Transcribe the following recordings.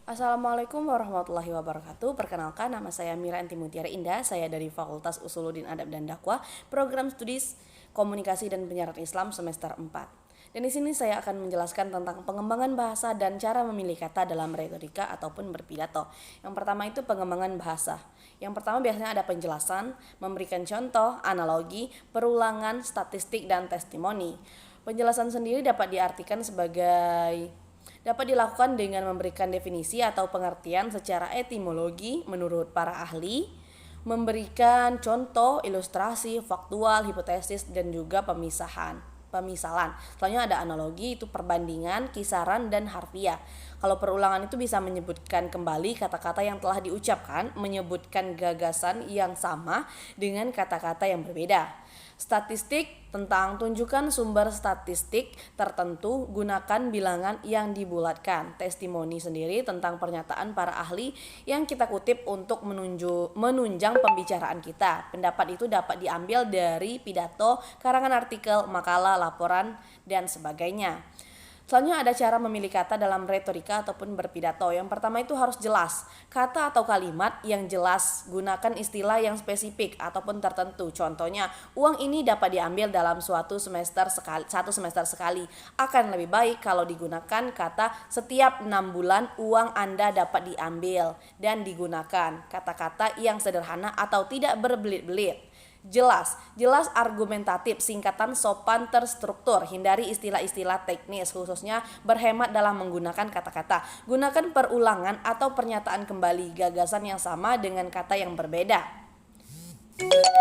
Assalamualaikum warahmatullahi wabarakatuh. Perkenalkan, nama saya Miranti Mutiara Indah. Saya dari Fakultas Usuluddin Adab dan Dakwah, Program Studi Komunikasi dan Penyiaran Islam semester 4. Dan di sini saya akan menjelaskan tentang pengembangan bahasa dan cara memilih kata dalam retorika ataupun berpidato. Yang pertama itu pengembangan bahasa. Yang pertama biasanya ada penjelasan, memberikan contoh, analogi, perulangan, statistik, dan testimoni. Penjelasan sendiri dapat dilakukan dengan memberikan definisi atau pengertian secara etimologi menurut para ahli, memberikan contoh, ilustrasi, faktual, hipotesis, dan juga pemisalan. Selanjutnya ada analogi, itu perbandingan, kisaran, dan harfiah. Kalau perulangan itu bisa menyebutkan kembali kata-kata yang telah diucapkan, menyebutkan gagasan yang sama dengan kata-kata yang berbeda. Statistik tentang tunjukkan sumber statistik tertentu, gunakan bilangan yang dibulatkan. Testimoni sendiri tentang pernyataan para ahli yang kita kutip untuk menunjang pembicaraan kita. Pendapat itu dapat diambil dari pidato, karangan artikel, makalah, laporan, dan sebagainya. Selanjutnya ada cara memilih kata dalam retorika ataupun berpidato. Yang pertama itu harus jelas. Kata atau kalimat yang jelas, gunakan istilah yang spesifik ataupun tertentu. Contohnya, uang ini dapat diambil dalam satu semester sekali. Akan lebih baik kalau digunakan kata setiap 6 bulan uang Anda dapat diambil dan digunakan kata-kata yang sederhana atau tidak berbelit-belit. Jelas argumentatif, singkatan, sopan, terstruktur. Hindari istilah-istilah teknis, khususnya berhemat dalam menggunakan kata-kata. Gunakan perulangan atau pernyataan kembali gagasan yang sama dengan kata yang berbeda.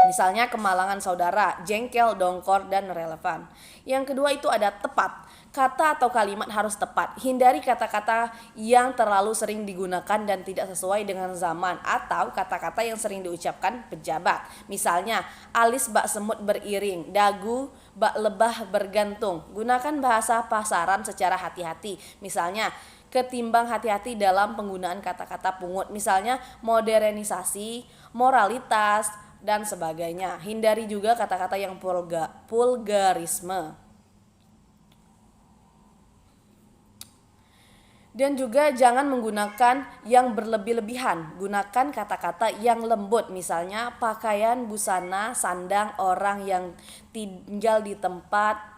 Misalnya kemalangan saudara, jengkel, dongkol, dan relevan. Yang kedua itu ada tepat. Kata atau kalimat harus tepat. Hindari kata-kata yang terlalu sering digunakan dan tidak sesuai dengan zaman, atau kata-kata yang sering diucapkan pejabat. Misalnya, alis bak semut beriring, dagu bak lebah bergantung. Gunakan bahasa pasaran secara hati-hati. Misalnya, ketimbang hati-hati dalam penggunaan kata-kata pungut. Misalnya, modernisasi, moralitas, dan sebagainya. Hindari juga kata-kata yang vulgarisme. Dan juga jangan menggunakan yang berlebih-lebihan. Gunakan kata-kata yang lembut, misalnya pakaian, busana, sandang, orang yang tinggal di tempat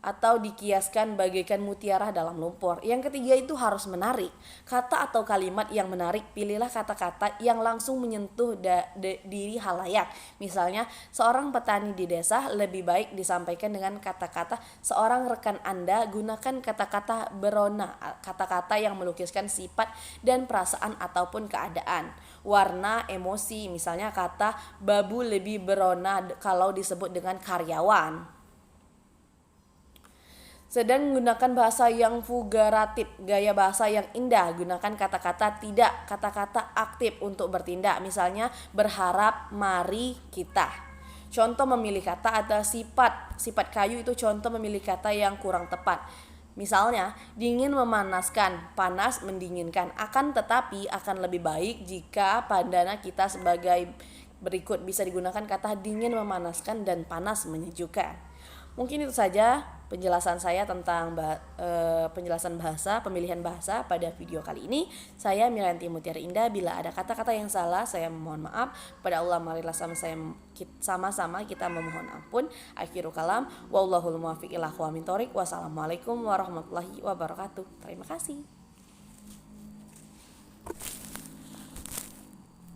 atau dikiaskan bagaikan mutiara dalam lumpur. Yang ketiga itu harus menarik. Kata atau kalimat yang menarik, pilihlah kata-kata yang langsung menyentuh diri halayak. Misalnya, seorang petani di desa lebih baik disampaikan dengan kata-kata seorang rekan Anda. Gunakan kata-kata berona, kata-kata yang melukiskan sifat dan perasaan ataupun keadaan. Warna, emosi, misalnya kata babu lebih berona kalau disebut dengan karyawan. Sedang menggunakan bahasa yang vulgaratif, gaya bahasa yang indah. Gunakan kata-kata tidak, kata-kata aktif untuk bertindak. Misalnya berharap, mari kita. Contoh memilih kata ada sifat kayu itu contoh memilih kata yang kurang tepat. Misalnya, dingin memanaskan, panas mendinginkan. Akan tetapi akan lebih baik jika pandana kita sebagai berikut, bisa digunakan kata dingin memanaskan dan panas menyejukkan. Mungkin itu saja penjelasan saya tentang penjelasan bahasa, pemilihan bahasa pada video kali ini. Saya Miranti Mutiara Indah. Bila ada kata-kata yang salah, saya mohon maaf. Pada Allah marilah sama-sama kita memohon ampun. Akhirul kalam, wallahul muwaffiq ila aqwamit thoriq. Wassalamualaikum warahmatullahi wabarakatuh. Terima kasih.